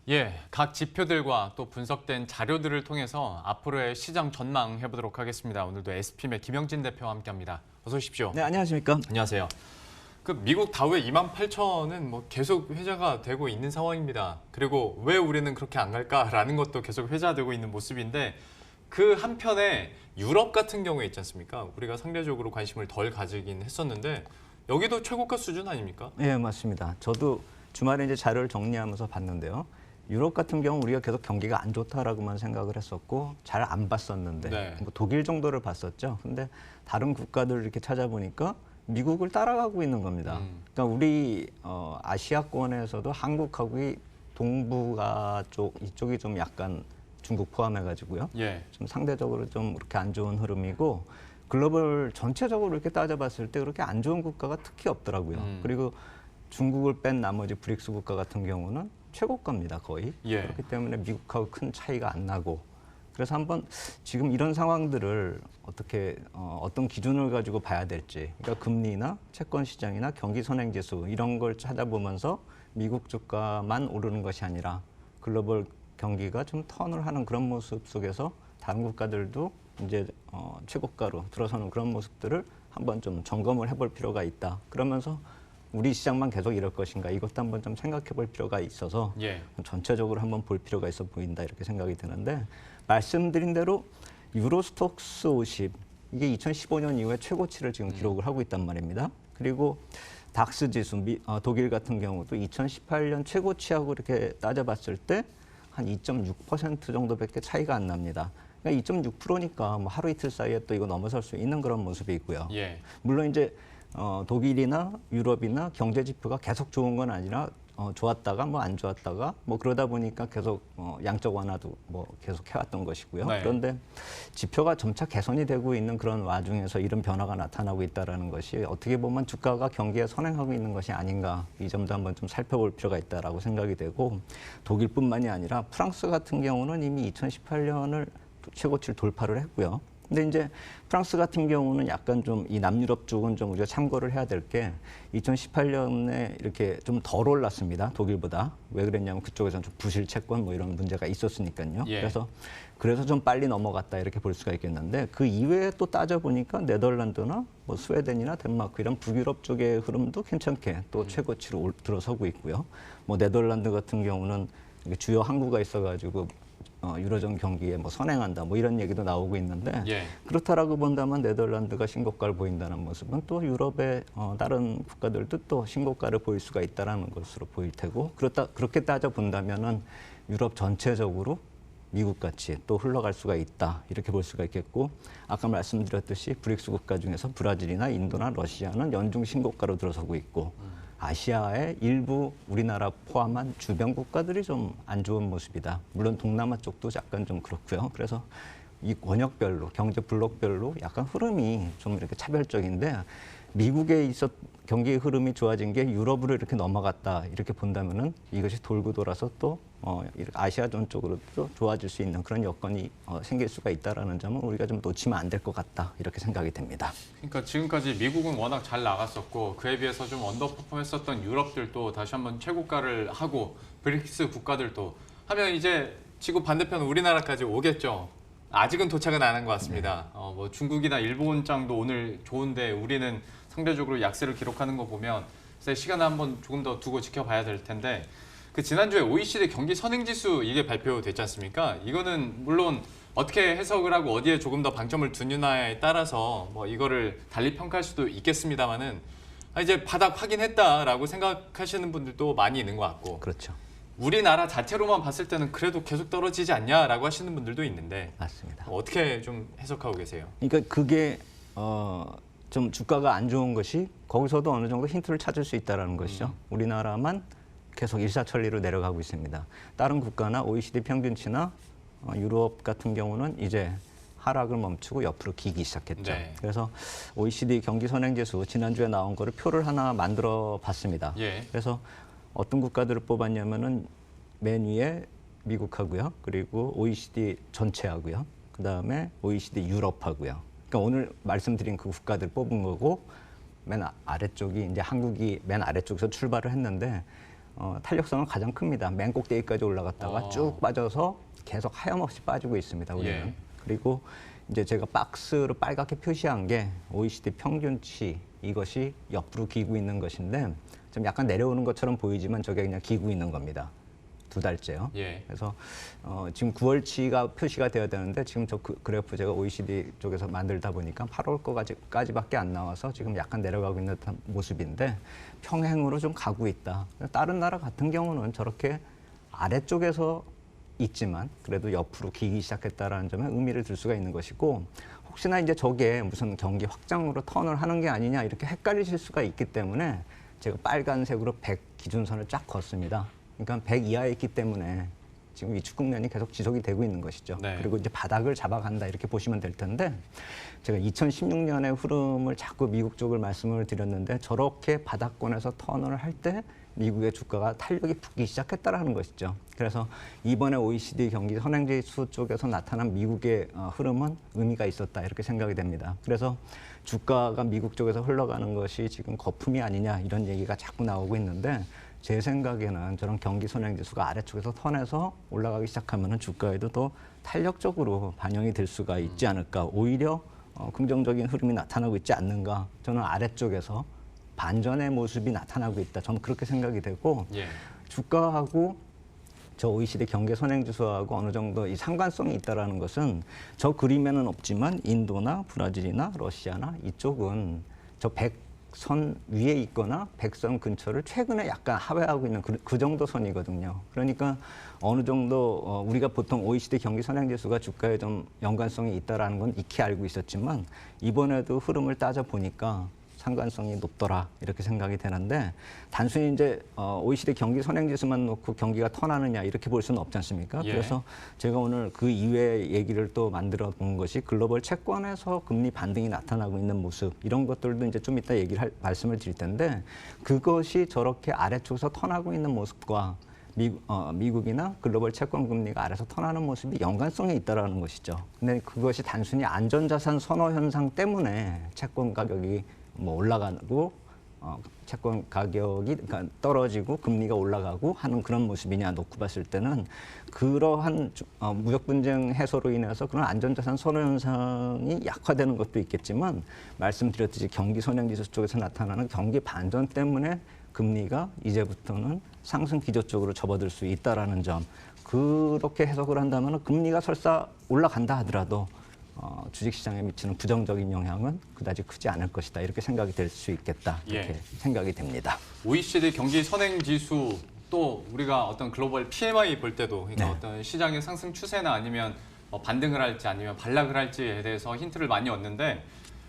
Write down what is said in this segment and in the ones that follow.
예, 각 지표들과 또 분석된 자료들을 통해서 앞으로의 시장 전망 해보도록 하겠습니다. 오늘도 SPM의 김영진 대표와 함께합니다. 어서 오십시오. 네, 안녕하십니까? 안녕하세요. 그 미국 다우의 28,000은 뭐 계속 회자가 되고 있는 상황입니다. 그리고 왜 우리는 그렇게 안 갈까라는 것도 계속 회자되고 있는 모습인데 그 한편에 유럽 같은 경우에 있지 않습니까? 우리가 상대적으로 관심을 덜 가지긴 했었는데 여기도 최고가 수준 아닙니까? 네, 맞습니다. 저도 주말에 이제 자료를 정리하면서 봤는데요. 유럽 같은 경우 우리가 계속 경기가 안 좋다라고만 생각을 했었고 잘 안 봤었는데 네. 뭐 독일 정도를 봤었죠. 근데 다른 국가들을 이렇게 찾아보니까 미국을 따라가고 있는 겁니다. 그러니까 우리 아시아권에서도 한국하고 이 동북아 쪽 이쪽이 좀 약간 중국 포함해가지고요. 예. 좀 상대적으로 좀 그렇게 안 좋은 흐름이고 글로벌 전체적으로 이렇게 따져봤을 때 그렇게 안 좋은 국가가 특히 없더라고요. 그리고 중국을 뺀 나머지 브릭스 국가 같은 경우는 최고가입니다, 거의. 예. 그렇기 때문에 미국하고 큰 차이가 안 나고. 그래서 한번 지금 이런 상황들을 어떻게 어떤 기준을 가지고 봐야 될지, 그러니까 금리나 채권 시장이나 경기 선행 지수 이런 걸 찾아보면서 미국 주가만 오르는 것이 아니라 글로벌 경기가 좀 턴을 하는 그런 모습 속에서 다른 국가들도 이제 최고가로 들어서는 그런 모습들을 한번 좀 점검을 해볼 필요가 있다. 그러면서 우리 시장만 계속 이럴 것인가 이것도 한번 좀 생각해 볼 필요가 있어서 예. 전체적으로 한번 볼 필요가 있어 보인다 이렇게 생각이 드는데 말씀드린 대로 유로스톡스 50 이게 2015년 이후에 최고치를 지금 기록을 하고 있단 말입니다. 그리고 닥스 지수 독일 같은 경우도 2018년 최고치하고 이렇게 따져봤을 때 한 2.6% 정도밖에 차이가 안 납니다. 그러니까 2.6%니까 뭐 하루 이틀 사이에 또 이거 넘어설 수 있는 그런 모습이 있고요. 예. 물론 이제 독일이나 유럽이나 경제 지표가 계속 좋은 건 아니라 좋았다가 뭐 안 좋았다가 뭐 그러다 보니까 계속 양적 완화도 뭐 계속 해왔던 것이고요. 네. 그런데 지표가 점차 개선이 되고 있는 그런 와중에서 이런 변화가 나타나고 있다는 것이 어떻게 보면 주가가 경기에 선행하고 있는 것이 아닌가 이 점도 한번 좀 살펴볼 필요가 있다라고 생각이 되고 독일뿐만이 아니라 프랑스 같은 경우는 이미 2018년을 최고치를 돌파를 했고요. 근데 이제 프랑스 같은 경우는 약간 좀 이 남유럽 쪽은 좀 우리가 참고를 해야 될 게 2018년에 이렇게 좀 덜 올랐습니다. 독일보다. 왜 그랬냐면 그쪽에서는 좀 부실 채권 뭐 이런 문제가 있었으니까요. 예. 그래서 좀 빨리 넘어갔다 이렇게 볼 수가 있겠는데 그 이외에 또 따져보니까 네덜란드나 뭐 스웨덴이나 덴마크 이런 북유럽 쪽의 흐름도 괜찮게 또 최고치로 들어서고 있고요. 뭐 네덜란드 같은 경우는 주요 항구가 있어가지고 유로존 경기에 뭐 선행한다 뭐 이런 얘기도 나오고 있는데 예. 그렇다라고 본다면 네덜란드가 신고가를 보인다는 모습은 또 유럽의 다른 국가들도 또 신고가를 보일 수가 있다라는 것으로 보일 테고 그렇게 따져 본다면은 유럽 전체적으로 미국 같이 또 흘러갈 수가 있다 이렇게 볼 수가 있겠고 아까 말씀드렸듯이 브릭스 국가 중에서 브라질이나 인도나 러시아는 연중 신고가로 들어서고 있고 아시아의 일부 우리나라 포함한 주변 국가들이 좀 안 좋은 모습이다. 물론 동남아 쪽도 약간 좀 그렇고요. 그래서 이 권역별로 경제 블록별로 약간 흐름이 좀 이렇게 차별적인데 미국에 경기의 흐름이 좋아진 게 유럽으로 이렇게 넘어갔다 이렇게 본다면은 이것이 돌고 돌아서 또 아시아존 쪽으로 또 좋아질 수 있는 그런 여건이 생길 수가 있다라는 점은 우리가 좀 놓치면 안 될 것 같다 이렇게 생각이 됩니다. 그러니까 지금까지 미국은 워낙 잘 나갔었고 그에 비해서 좀 언더퍼폼했었던 유럽들도 다시 한번 최고가를 하고 브릭스 국가들도 하면 이제 지구 반대편 우리나라까지 오겠죠. 아직은 도착은 안 한 것 같습니다. 뭐 중국이나 일본 장도 오늘 좋은데 우리는 상대적으로 약세를 기록하는 거 보면 시간을 한번 조금 더 두고 지켜봐야 될 텐데 그 지난주에 OECD 경기 선행지수 이게 발표됐지 않습니까? 이거는 물론 어떻게 해석을 하고 어디에 조금 더 방점을 두느냐에 따라서 뭐 이거를 달리 평가할 수도 있겠습니다만은 이제 바닥 확인했다라고 생각하시는 분들도 많이 있는 것 같고 그렇죠. 우리나라 자체로만 봤을 때는 그래도 계속 떨어지지 않냐라고 하시는 분들도 있는데 맞습니다. 어떻게 좀 해석하고 계세요? 그러니까 그게 좀 주가가 안 좋은 것이 거기서도 어느 정도 힌트를 찾을 수 있다는 것이죠. 우리나라만 계속 일사천리로 내려가고 있습니다. 다른 국가나 OECD 평균치나 유럽 같은 경우는 이제 하락을 멈추고 옆으로 기기 시작했죠. 네. 그래서 OECD 경기 선행지수 지난주에 나온 거를 표를 하나 만들어 봤습니다. 예. 그래서 어떤 국가들을 뽑았냐면은 맨 위에 미국하고요. 그리고 OECD 전체하고요. 그다음에 OECD 유럽하고요. 그러니까 오늘 말씀드린 그 국가들 뽑은 거고 맨 아래쪽이 이제 한국이 맨 아래쪽에서 출발을 했는데 탄력성은 가장 큽니다. 맨 꼭대기까지 올라갔다가 쭉 빠져서 계속 하염없이 빠지고 있습니다. 우리는. 예. 그리고 이제 제가 박스로 빨갛게 표시한 게 OECD 평균치 이것이 옆으로 기고 있는 것인데 좀 약간 내려오는 것처럼 보이지만 저게 그냥 기고 있는 겁니다. 2달째요. 예. 그래서 지금 9월치가 표시가 되어야 되는데 지금 저 그래프 제가 OECD 쪽에서 만들다 보니까 8월 거까지밖에 안 나와서 지금 약간 내려가고 있는 듯한 모습인데 평행으로 좀 가고 있다. 다른 나라 같은 경우는 저렇게 아래쪽에서 있지만 그래도 옆으로 기기 시작했다라는 점에 의미를 둘 수가 있는 것이고 혹시나 이제 저게 무슨 경기 확장으로 턴을 하는 게 아니냐 이렇게 헷갈리실 수가 있기 때문에 제가 빨간색으로 100 기준선을 쫙 걷습니다. 그러니까 100 이하에 있기 때문에 지금 위축 국면이 계속 지속이 되고 있는 것이죠. 네. 그리고 이제 바닥을 잡아간다 이렇게 보시면 될 텐데 제가 2016년의 흐름을 자꾸 미국 쪽을 말씀을 드렸는데 저렇게 바닥권에서 턴을 할 때 미국의 주가가 탄력이 붙기 시작했다라는 것이죠. 그래서 이번에 OECD 경기 선행지수 쪽에서 나타난 미국의 흐름은 의미가 있었다 이렇게 생각이 됩니다. 그래서 주가가 미국 쪽에서 흘러가는 것이 지금 거품이 아니냐 이런 얘기가 자꾸 나오고 있는데 제 생각에는 저런 경기 선행지수가 아래쪽에서 턴해서 올라가기 시작하면 주가에도 더 탄력적으로 반영이 될 수가 있지 않을까. 오히려 긍정적인 흐름이 나타나고 있지 않는가. 저는 아래쪽에서 반전의 모습이 나타나고 있다. 저는 그렇게 생각이 되고 예. 주가하고 저 OECD 경계 선행지수하고 어느 정도 이 상관성이 있다라는 것은 저 그림에는 없지만 인도나 브라질이나 러시아나 이쪽은 저 100선 위에 있거나 100선 근처를 최근에 약간 하회하고 있는 그 정도 선이거든요. 그러니까 어느 정도 우리가 보통 OECD 경기 선행지수가 주가에 좀 연관성이 있다라는 건 익히 알고 있었지만 이번에도 흐름을 따져 보니까 상관성이 높더라 이렇게 생각이 되는데 단순히 이제 OECD 경기 선행지수만 놓고 경기가 턴하느냐 이렇게 볼 수는 없지 않습니까? 예. 그래서 제가 오늘 그 이외의 얘기를 또 만들어 본 것이 글로벌 채권에서 금리 반등이 나타나고 있는 모습 이런 것들도 이제 좀 이따 말씀을 드릴 텐데 그것이 저렇게 아래쪽에서 턴하고 있는 모습과 미국이나 글로벌 채권 금리가 아래서 턴하는 모습이 연관성이 있다라는 것이죠. 근데 그것이 단순히 안전자산 선호 현상 때문에 채권 가격이 뭐 올라가고 채권 가격이 그러니까 떨어지고 금리가 올라가고 하는 그런 모습이냐 놓고 봤을 때는 그러한 무역 분쟁 해소로 인해서 그런 안전자산 선호 현상이 약화되는 것도 있겠지만 말씀드렸듯이 경기 선행지수 쪽에서 나타나는 경기 반전 때문에 금리가 이제부터는 상승 기조 쪽으로 접어들 수 있다라는 점 그렇게 해석을 한다면 금리가 설사 올라간다 하더라도 주식시장에 미치는 부정적인 영향은 그다지 크지 않을 것이다. 이렇게 생각이 될 수 있겠다. 이렇게 예. 생각이 됩니다. OECD 경기 선행지수 또 우리가 어떤 글로벌 PMI 볼 때도 그러니까 네. 어떤 시장의 상승 추세나 아니면 반등을 할지 아니면 반락을 할지에 대해서 힌트를 많이 얻는데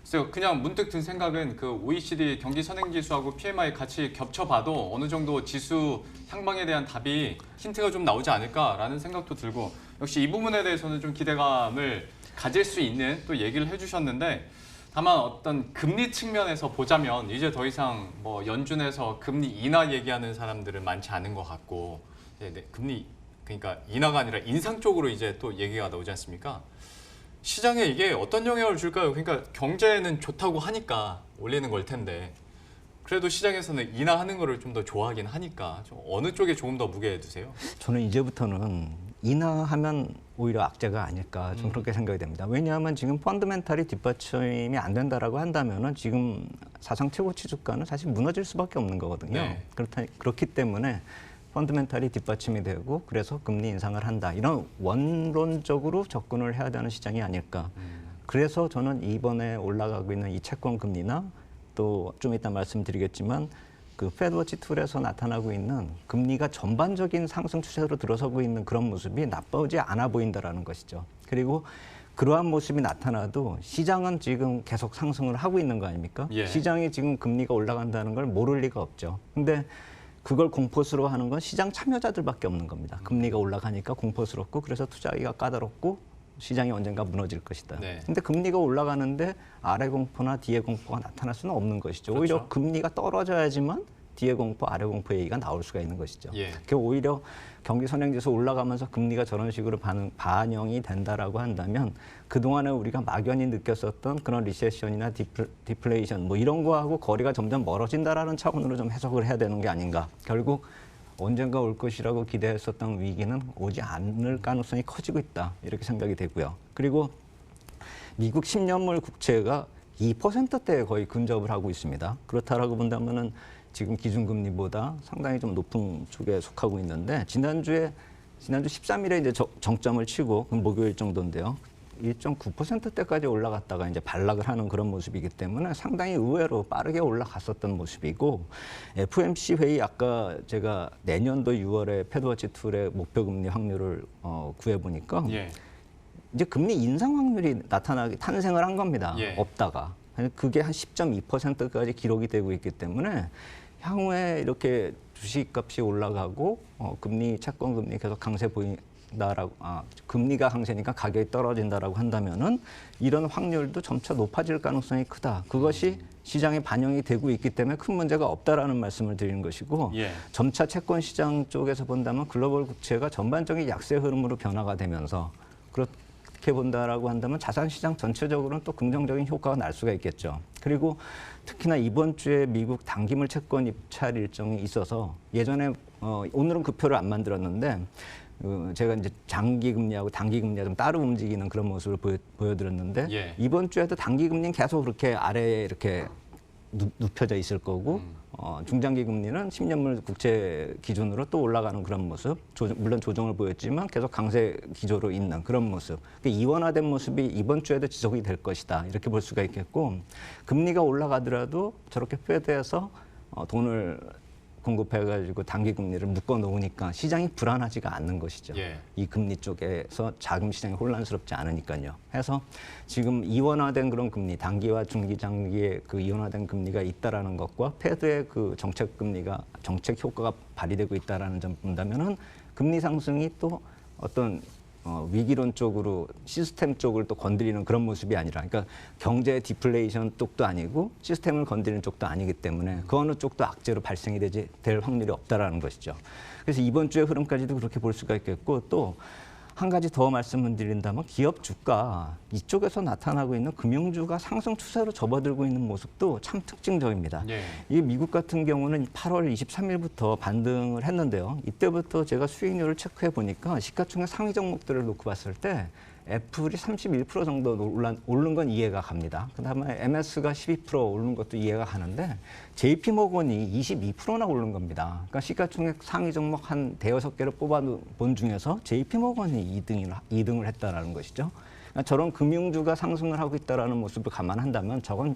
그래서 그냥 문득 든 생각은 그 OECD 경기 선행지수하고 PMI 같이 겹쳐봐도 어느 정도 지수 향방에 대한 답이 힌트가 좀 나오지 않을까라는 생각도 들고 역시 이 부분에 대해서는 좀 기대감을 가질 수 있는 또 얘기를 해주셨는데 다만 어떤 금리 측면에서 보자면 이제 더 이상 뭐 연준에서 금리 인하 얘기하는 사람들은 많지 않은 것 같고 금리 그러니까 인하가 아니라 인상 쪽으로 이제 또 얘기가 나오지 않습니까? 시장에 이게 어떤 영향을 줄까요? 그러니까 경제는 좋다고 하니까 올리는 걸 텐데 그래도 시장에서는 인하하는 거를 좀 더 좋아하긴 하니까 좀 어느 쪽에 조금 더 무게 두세요? 저는 이제부터는 인하하면 오히려 악재가 아닐까 좀 그렇게 생각이 됩니다. 왜냐하면 지금 펀드멘탈이 뒷받침이 안 된다라고 한다면은 지금 사상 최고치 주가는 사실 무너질 수밖에 없는 거거든요. 네. 그렇기 때문에 펀드멘탈이 뒷받침이 되고 그래서 금리 인상을 한다. 이런 원론적으로 접근을 해야 되는 시장이 아닐까. 그래서 저는 이번에 올라가고 있는 이 채권 금리나 또 좀 이따 말씀드리겠지만 그 패드워치 툴에서 나타나고 있는 금리가 전반적인 상승 추세로 들어서고 있는 그런 모습이 나쁘지 않아 보인다라는 것이죠. 그리고 그러한 모습이 나타나도 시장은 지금 계속 상승을 하고 있는 거 아닙니까? 예. 시장이 지금 금리가 올라간다는 걸 모를 리가 없죠. 근데 그걸 공포스러워하는 건 시장 참여자들밖에 없는 겁니다. 금리가 올라가니까 공포스럽고 그래서 투자하기가 까다롭고 시장이 언젠가 무너질 것이다. 네. 근데 금리가 올라가는데 아래 공포나 뒤에 공포가 나타날 수는 없는 것이죠. 그렇죠. 오히려 금리가 떨어져야지만 뒤에 공포, 아래 공포 얘기가 나올 수가 있는 것이죠. 예. 그 오히려 경기 선행지수 올라가면서 금리가 저런 식으로 반영이 된다라고 한다면 그동안에 우리가 막연히 느꼈었던 그런 리세션이나 디플레이션 뭐 이런 거하고 거리가 점점 멀어진다라는 차원으로 좀 해석을 해야 되는 게 아닌가. 결국 언젠가 올 것이라고 기대했었던 위기는 오지 않을 가능성이 커지고 있다. 이렇게 생각이 되고요. 그리고 미국 10년물 국채가 2%대에 거의 근접을 하고 있습니다. 그렇다라고 본다면은 지금 기준금리보다 상당히 좀 높은 쪽에 속하고 있는데 지난주 13일에 이제 정점을 치고 목요일 정도인데요. 1.9%대까지 올라갔다가 이제 반락을 하는 그런 모습이기 때문에 상당히 의외로 빠르게 올라갔었던 모습이고 FOMC 회의 아까 제가 내년도 6월에 패드워치 툴의 목표금리 확률을 구해보니까 예. 이제 금리 인상 확률이 탄생을 한 겁니다. 예. 없다가. 그게 한 10.2%까지 기록이 되고 있기 때문에 향후에 이렇게 주식값이 올라가고 금리 채권 금리 계속 강세 보인다라고 금리가 강세니까 가격이 떨어진다라고 한다면은 이런 확률도 점차 높아질 가능성이 크다. 그것이 시장에 반영이 되고 있기 때문에 큰 문제가 없다라는 말씀을 드리는 것이고 예. 점차 채권 시장 쪽에서 본다면 글로벌 국채가 전반적인 약세 흐름으로 변화가 되면서 그렇게 본다라고 한다면 자산 시장 전체적으로는 또 긍정적인 효과가 날 수가 있겠죠. 그리고 특히나 이번 주에 미국 단기물 채권 입찰 일정이 있어서 예전에 오늘은 그 표를 안 만들었는데 제가 이제 장기 금리하고 단기 금리가 좀 따로 움직이는 그런 모습을 보여드렸는데 예. 이번 주에도 단기 금리는 계속 그렇게 아래에 이렇게 눕혀져 있을 거고 중장기 금리는 10년물 국채 기준으로 또 올라가는 그런 모습, 물론 조정을 보였지만 계속 강세 기조로 있는 그런 모습. 이원화된 모습이 이번 주에도 지속이 될 것이다. 이렇게 볼 수가 있겠고 금리가 올라가더라도 저렇게 패드에서 돈을 공급해가지고 단기 금리를 묶어 놓으니까 시장이 불안하지가 않는 것이죠. 예. 이 금리 쪽에서 자금 시장이 혼란스럽지 않으니까요. 해서 지금 이원화된 그런 금리, 단기와 중기, 장기의 그 이원화된 금리가 있다라는 것과 패드의 그 정책 금리가 정책 효과가 발휘되고 있다라는 점 본다면은 금리 상승이 또 어떤 위기론 쪽으로 시스템 쪽을 또 건드리는 그런 모습이 아니라 그러니까 경제 디플레이션 쪽도 아니고 시스템을 건드리는 쪽도 아니기 때문에 그 어느 쪽도 악재로 발생이 될 확률이 없다라는 것이죠. 그래서 이번 주의 흐름까지도 그렇게 볼 수가 있겠고 또 한 가지 더 말씀을 드린다면 기업 주가 이쪽에서 나타나고 있는 금융주가 상승 추세로 접어들고 있는 모습도 참 특징적입니다. 예. 이 미국 같은 경우는 8월 23일부터 반등을 했는데요. 이때부터 제가 수익률을 체크해 보니까 시가총액 상위 종목들을 놓고 봤을 때 애플이 31% 정도 오른 건 이해가 갑니다. 그다음에 MS가 12% 오른 것도 이해가 가는데 JP모건이 22%나 오른 겁니다. 그러니까 시가총액 상위 종목 한 대여섯 개를 뽑아본 중에서 JP모건이 2등을 했다라는 것이죠. 그러니까 저런 금융주가 상승을 하고 있다라는 모습을 감안한다면 저건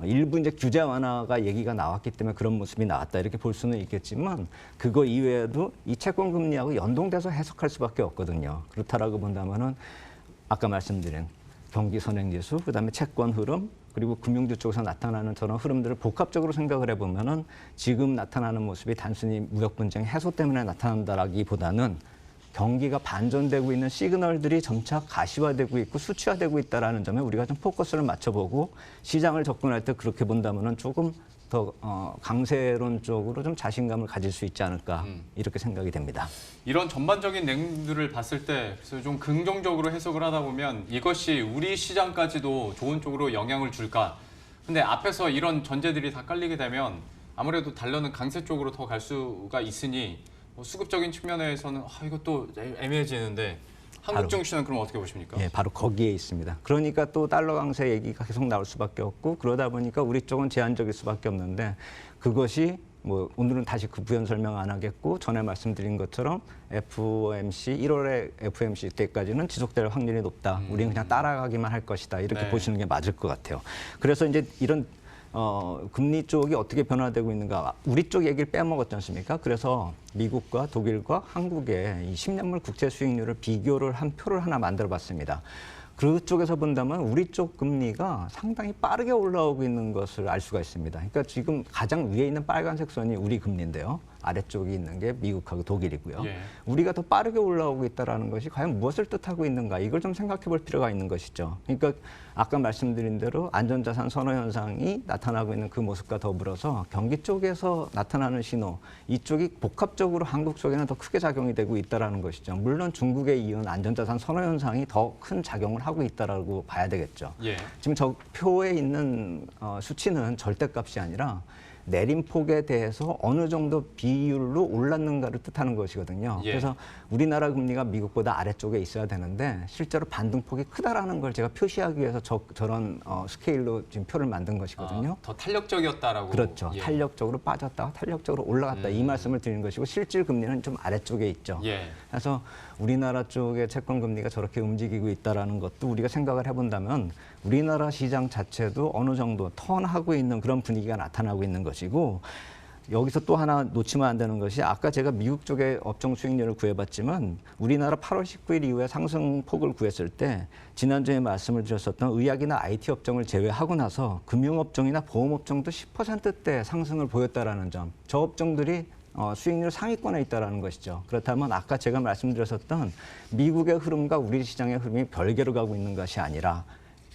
일부 이제 규제 완화가 얘기가 나왔기 때문에 그런 모습이 나왔다 이렇게 볼 수는 있겠지만 그거 이외에도 이 채권 금리하고 연동돼서 해석할 수밖에 없거든요. 그렇다라고 본다면은 아까 말씀드린 경기 선행지수, 그다음에 채권 흐름, 그리고 금융주 쪽에서 나타나는 저런 흐름들을 복합적으로 생각을 해보면은 지금 나타나는 모습이 단순히 무역 분쟁 해소 때문에 나타난다라기보다는 경기가 반전되고 있는 시그널들이 점차 가시화되고 있고 수치화되고 있다라는 점에 우리가 좀 포커스를 맞춰보고 시장을 접근할 때 그렇게 본다면은 조금 더 강세론 쪽으로 좀 자신감을 가질 수 있지 않을까 이렇게 생각이 됩니다. 이런 전반적인 내용들을 봤을 때 그래서 좀 긍정적으로 해석을 하다 보면 이것이 우리 시장까지도 좋은 쪽으로 영향을 줄까? 근데 앞에서 이런 전제들이 다 깔리게 되면 아무래도 달러는 강세 쪽으로 더 갈 수가 있으니 뭐 수급적인 측면에서는 이것도 애매해지는데 한국 증시는 그럼 어떻게 보십니까? 예, 바로 거기에 있습니다. 그러니까 또 달러 강세 얘기가 계속 나올 수밖에 없고 그러다 보니까 우리 쪽은 제한적일 수밖에 없는데 그것이 뭐 오늘은 다시 그 부연 설명 안 하겠고 전에 말씀드린 것처럼 FOMC 1월에 FOMC 때까지는 지속될 확률이 높다. 우리는 그냥 따라가기만 할 것이다. 이렇게 네. 보시는 게 맞을 것 같아요. 그래서 이제 이런 금리 쪽이 어떻게 변화되고 있는가. 우리 쪽 얘기를 빼먹었지 않습니까? 그래서 미국과 독일과 한국의 이 10년물 국채 수익률을 비교를 한 표를 하나 만들어 봤습니다. 그쪽에서 본다면 우리 쪽 금리가 상당히 빠르게 올라오고 있는 것을 알 수가 있습니다. 그러니까 지금 가장 위에 있는 빨간색 선이 우리 금리인데요. 아래쪽에 있는 게 미국하고 독일이고요. 예. 우리가 더 빠르게 올라오고 있다는 것이 과연 무엇을 뜻하고 있는가 이걸 좀 생각해 볼 필요가 있는 것이죠. 그러니까 아까 말씀드린 대로 안전자산 선호 현상이 나타나고 있는 그 모습과 더불어서 경기 쪽에서 나타나는 신호 이쪽이 복합적으로 한국 쪽에는 더 크게 작용이 되고 있다는 것이죠. 물론 중국에 이은 안전자산 선호 현상이 더 큰 작용을 하고 있다라고 봐야 되겠죠. 예. 지금 저 표에 있는 수치는 절대값이 아니라 내림폭에 대해서 어느 정도 비율로 올랐는가를 뜻하는 것이거든요. 예. 그래서 우리나라 금리가 미국보다 아래쪽에 있어야 되는데 실제로 반등폭이 크다라는 걸 제가 표시하기 위해서 저런 스케일로 지금 표를 만든 것이거든요. 더 탄력적이었다라고. 그렇죠. 예. 탄력적으로 빠졌다가 탄력적으로 올라갔다 이 말씀을 드리는 것이고 실질 금리는 좀 아래쪽에 있죠. 예. 그래서 우리나라 쪽의 채권 금리가 저렇게 움직이고 있다라는 것도 우리가 생각을 해본다면 우리나라 시장 자체도 어느 정도 턴하고 있는 그런 분위기가 나타나고 있는 것이고 여기서 또 하나 놓치면 안 되는 것이 아까 제가 미국 쪽의 업종 수익률을 구해봤지만 우리나라 8월 19일 이후에 상승폭을 구했을 때 지난주에 말씀을 드렸었던 의학이나 IT 업종을 제외하고 나서 금융업종이나 보험업종도 10%대 상승을 보였다라는 점. 저 업종들이 수익률 상위권에 있다는 것이죠. 그렇다면 아까 제가 말씀드렸었던 미국의 흐름과 우리 시장의 흐름이 별개로 가고 있는 것이 아니라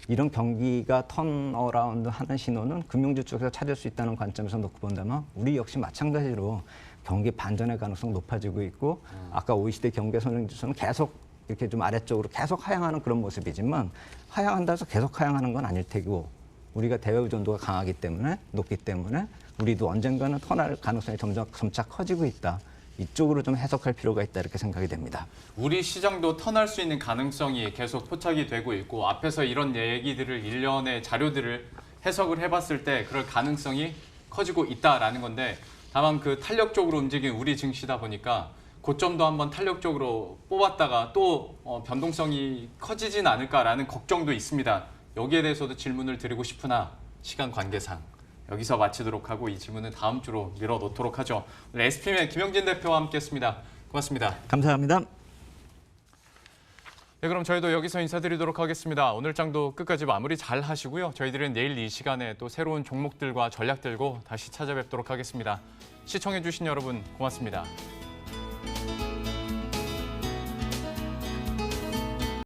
이런 경기가 턴어라운드 하는 신호는 금융주 쪽에서 찾을 수 있다는 관점에서 놓고 본다면 우리 역시 마찬가지로 경기 반전의 가능성 높아지고 있고 아까 OECD 경제 선행 지수는 계속 이렇게 좀 아래쪽으로 계속 하향하는 그런 모습이지만 하향한다 해서 계속 하향하는 건 아닐 테고 우리가 대외 의존도가 강하기 때문에 높기 때문에 우리도 언젠가는 턴할 가능성이 점차 커지고 있다. 이쪽으로 좀 해석할 필요가 있다 이렇게 생각이 됩니다. 우리 시장도 턴할 수 있는 가능성이 계속 포착이 되고 있고 앞에서 이런 얘기들을 일련의 자료들을 해석을 해봤을 때 그럴 가능성이 커지고 있다라는 건데 다만 그 탄력적으로 움직인 우리 증시다 보니까 고점도 한번 탄력적으로 뽑았다가 또 변동성이 커지진 않을까라는 걱정도 있습니다. 여기에 대해서도 질문을 드리고 싶으나 시간 관계상 여기서 마치도록 하고 이 질문은 다음 주로 미뤄놓도록 하죠. 오늘 SPM의 김영진 대표와 함께했습니다. 고맙습니다. 감사합니다. 네, 그럼 저희도 여기서 인사드리도록 하겠습니다. 오늘 장도 끝까지 마무리 잘 하시고요. 저희들은 내일 이 시간에 또 새로운 종목들과 전략 들고 다시 찾아뵙도록 하겠습니다. 시청해주신 여러분 고맙습니다.